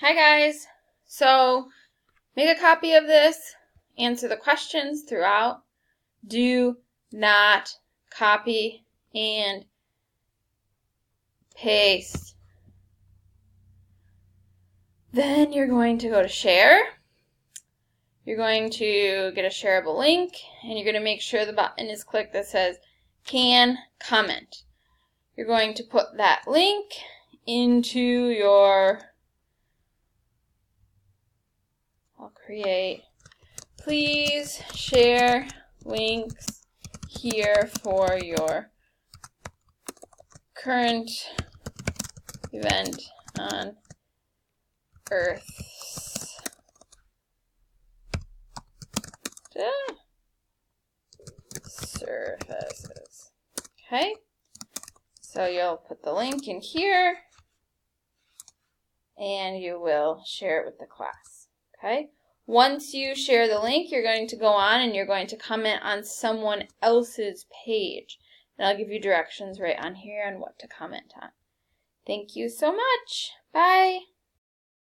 Hi guys. So make a copy of this, answer the questions throughout. Do not copy and paste. Then you're going to go to share. You're going to get a shareable link, and you're going to make sure the button is clicked that says can comment. You're going to put that link into your, I'll create, please share links here for your current event on Earth's surfaces. Okay, so you'll put the link in here and you will share it with the class. Okay, once you share the link, you're going to go on and you're going to comment on someone else's page. And I'll give you directions right on here on what to comment on. Thank you so much. Bye.